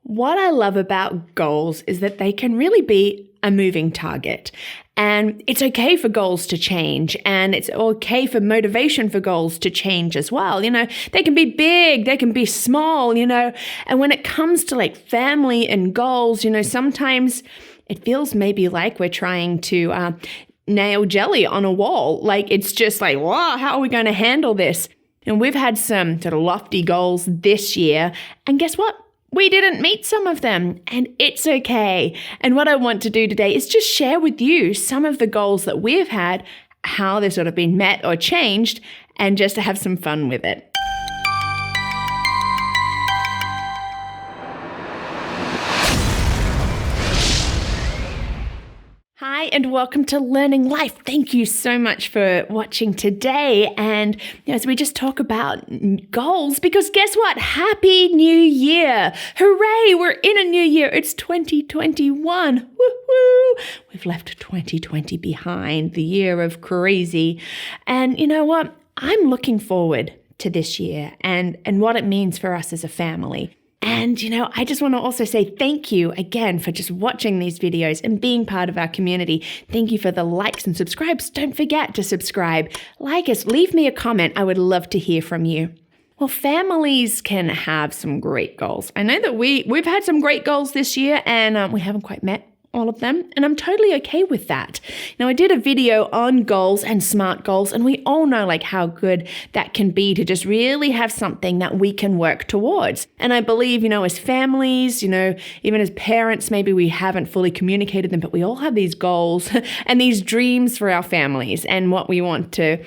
What I love about goals is that they can really be a moving target. And it's okay for goals to change, and it's okay for motivation for goals to change as well. They can be big, they can be small, and when it comes to like family and goals, sometimes it feels maybe like we're trying to nail jelly on a wall. Like it's just like, wow, how are we going to handle this? And we've had some sort of lofty goals this year, and guess what? We didn't meet some of them, and it's okay. And what I want to do today is just share with you some of the goals that we've had, how they've sort of been met or changed, and just to have some fun with it. Hi, and welcome to Learning Life. Thank you so much for watching today. And as we just talk about goals, because guess what? Happy New Year. Hooray, we're in a new year. It's 2021. Woohoo! We've left 2020 behind, the year of crazy. And you know what? I'm looking forward to this year and what it means for us as a family. And, I just want to also say thank you again for just watching these videos and being part of our community. Thank you for the likes and subscribes. Don't forget to subscribe, like us, leave me a comment. I would love to hear from you. Well, families can have some great goals. I know that we've had some great goals this year, and we haven't quite met all of them, and I'm totally okay with that. Now, I did a video on goals and SMART goals, and we all know like how good that can be to just really have something that we can work towards. And I believe, as families, even as parents, maybe we haven't fully communicated them, but we all have these goals and these dreams for our families and what we want to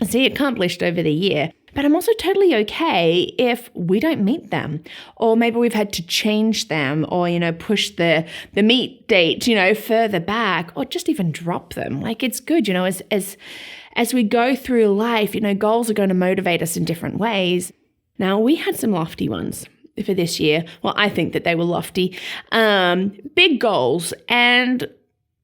see accomplished over the year. But I'm also totally okay if we don't meet them, or maybe we've had to change them, or, push the meet date, further back, or just even drop them. Like it's good, as we go through life, goals are going to motivate us in different ways. Now, we had some lofty ones for this year. Well, I think that they were lofty, big goals, and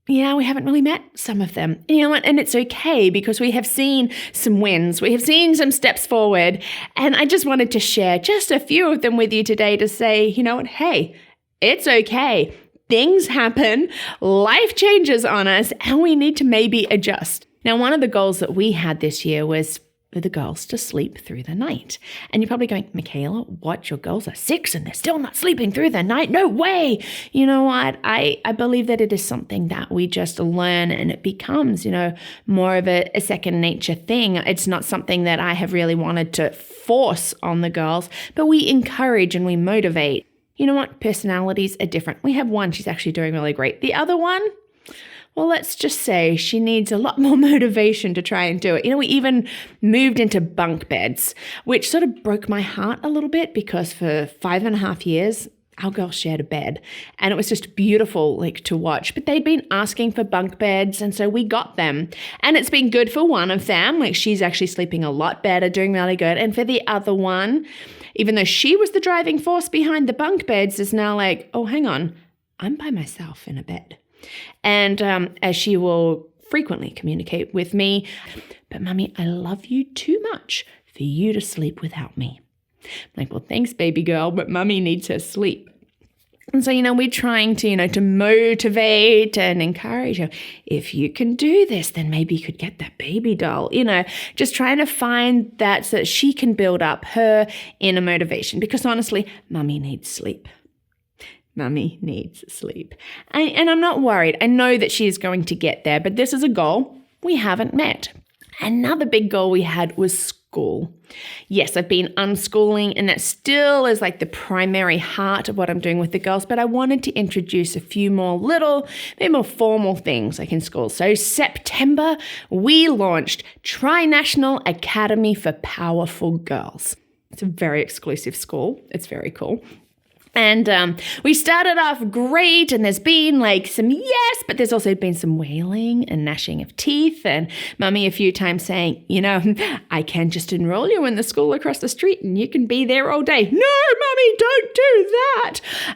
we haven't really met some of them. And it's okay because we have seen some wins. We have seen some steps forward. And I just wanted to share just a few of them with you today to say, hey, it's okay. Things happen, life changes on us, and we need to maybe adjust. Now, one of the goals that we had this year was for the girls to sleep through the night. And you're probably going, Michaela, what? Your girls are 6 and they're still not sleeping through the night? No way. You know what? I believe that it is something that we just learn, and it becomes, more of a second nature thing. It's not something that I have really wanted to force on the girls, but we encourage and we motivate. You know what? Personalities are different. We have one, she's actually doing really great. The other one, well, let's just say she needs a lot more motivation to try and do it. We even moved into bunk beds, which sort of broke my heart a little bit because for 5.5 years, our girls shared a bed, and it was just beautiful to watch. But they'd been asking for bunk beds, and so we got them. And it's been good for one of them. She's actually sleeping a lot better, doing really good. And for the other one, even though she was the driving force behind the bunk beds, is now oh, hang on, I'm by myself in a bed. And as she will frequently communicate with me, but Mummy, I love you too much for you to sleep without me. I'm well, thanks, baby girl, but Mummy needs her sleep. And so, we're trying to, to motivate and encourage her. If you can do this, then maybe you could get that baby doll, just trying to find that so that she can build up her inner motivation. Because honestly, Mummy needs sleep. Mummy needs sleep. And I'm not worried. I know that she is going to get there, but this is a goal we haven't met. Another big goal we had was school. Yes, I've been unschooling, and that still is the primary heart of what I'm doing with the girls, but I wanted to introduce a few more maybe more formal things in school. So September, we launched Tri-National Academy for Powerful Girls. It's a very exclusive school. It's very cool. And we started off great, and there's been some yes, but there's also been some wailing and gnashing of teeth, and Mummy a few times saying, I can just enroll you in the school across the street and you can be there all day. No, Mummy, don't do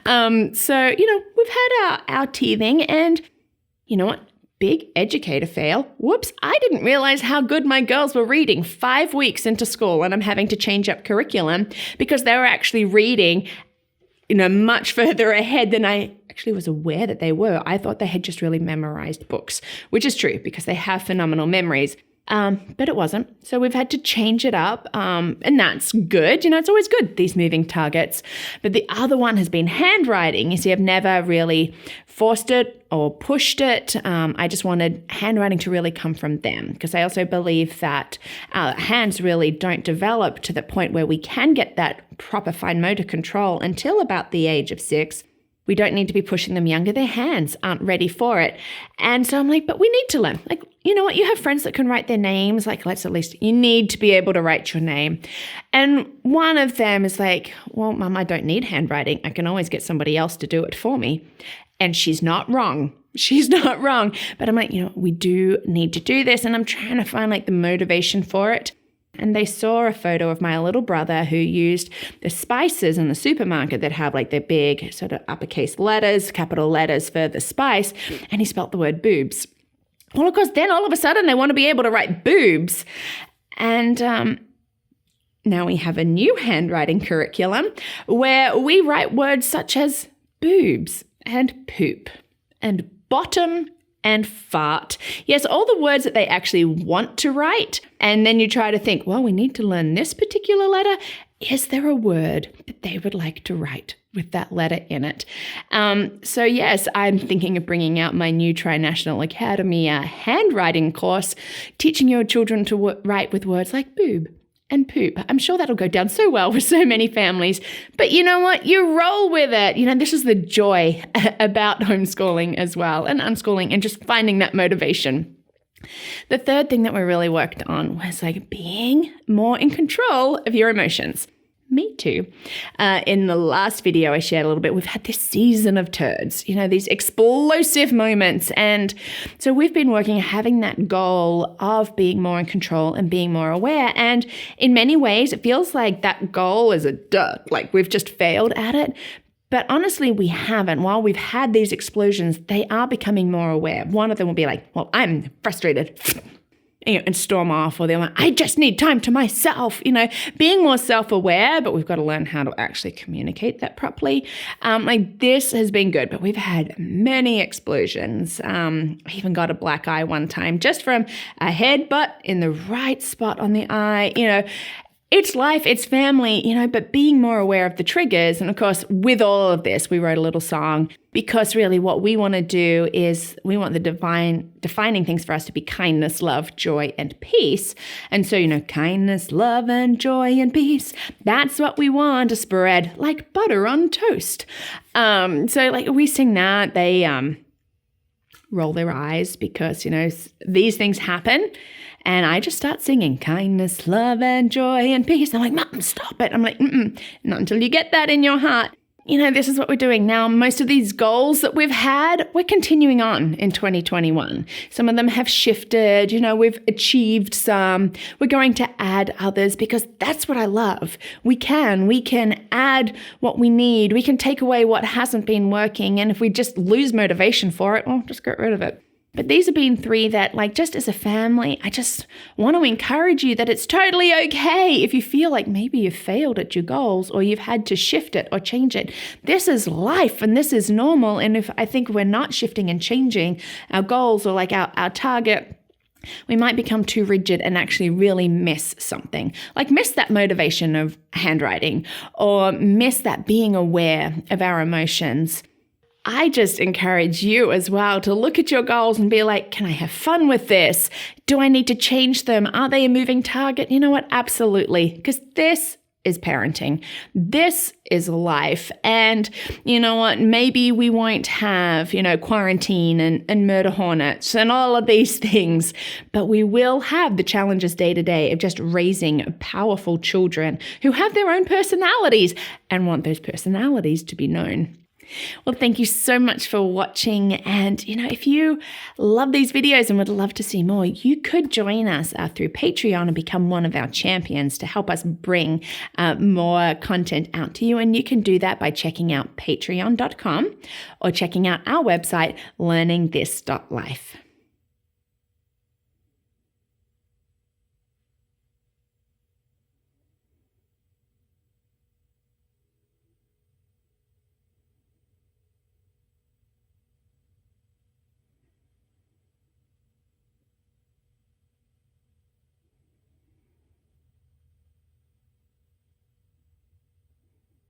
that. So, we've had our teething, and you know what? Big educator fail. Whoops, I didn't realize how good my girls were reading 5 weeks into school, and I'm having to change up curriculum because they were actually reading much further ahead than I actually was aware that they were. I thought they had just really memorized books, which is true because they have phenomenal memories. But it wasn't. So we've had to change it up. And that's good. It's always good, these moving targets. But the other one has been handwriting. You see, I've never really forced it or pushed it. I just wanted handwriting to really come from them because I also believe that our hands really don't develop to the point where we can get that proper fine motor control until about the age of 6. We don't need to be pushing them younger. Their hands aren't ready for it. And so I'm like, but we need to learn. Like, you know what? You have friends that can write their names. Like, you need to be able to write your name. And one of them is like, well, Mum, I don't need handwriting. I can always get somebody else to do it for me. And she's not wrong. She's not wrong. But I'm like, we do need to do this. And I'm trying to find the motivation for it. And they saw a photo of my little brother who used the spices in the supermarket that have the big sort of uppercase letters, capital letters for the spice, and he spelt the word boobs. Well, of course, then all of a sudden they want to be able to write boobs. And now we have a new handwriting curriculum where we write words such as boobs and poop and bottom and fart. Yes, all the words that they actually want to write. And then you try to think, well, we need to learn this particular letter. Is there a word that they would like to write with that letter in it? So yes, I'm thinking of bringing out my new Tri-National Academy handwriting course, teaching your children to write with words like boob and poop. I'm sure that'll go down so well with so many families. But you know what? You roll with it. This is the joy about homeschooling as well, and unschooling, and just finding that motivation. The third thing that we really worked on was being more in control of your emotions. Me too. In the last video I shared a little bit, we've had this season of turds, these explosive moments. And so we've been having that goal of being more in control and being more aware. And in many ways, it feels like that goal is a dud, we've just failed at it. But honestly, we haven't. While we've had these explosions, they are becoming more aware. One of them will be like, well, I'm frustrated. And storm off, or they're like, I just need time to myself, being more self-aware, but we've got to learn how to actually communicate that properly. This has been good, but we've had many explosions. I even got a black eye one time just from a headbutt in the right spot on the eye, It's life, it's family, but being more aware of the triggers. And of course, with all of this, we wrote a little song because really what we want to do is we want the defining things for us to be kindness, love, joy, and peace. And so, kindness, love, and joy, and peace. That's what we want to spread like butter on toast. So we sing that, they roll their eyes because, these things happen. And I just start singing kindness, love, and joy, and peace. I'm like, Mom, stop it. I'm like, not until you get that in your heart. This is what we're doing now. Most of these goals that we've had, we're continuing on in 2021. Some of them have shifted. We've achieved some. We're going to add others because that's what I love. We can add what we need. We can take away what hasn't been working. And if we just lose motivation for it, well, just get rid of it. But these have been 3 that, just as a family, I just want to encourage you that it's totally okay if you feel like maybe you've failed at your goals or you've had to shift it or change it. This is life and this is normal. And if I think we're not shifting and changing our goals or our target, we might become too rigid and actually really miss something. Miss that motivation of handwriting or miss that being aware of our emotions. I just encourage you as well to look at your goals and be like, can I have fun with this? Do I need to change them? Are they a moving target? You know what? Absolutely. Because this is parenting. This is life. And you know what? Maybe we won't have, quarantine and murder hornets and all of these things, but we will have the challenges day to day of just raising powerful children who have their own personalities and want those personalities to be known. Well, thank you so much for watching. And, if you love these videos and would love to see more, you could join us through Patreon and become one of our champions to help us bring more content out to you. And you can do that by checking out patreon.com or checking out our website, LearningThis.Life.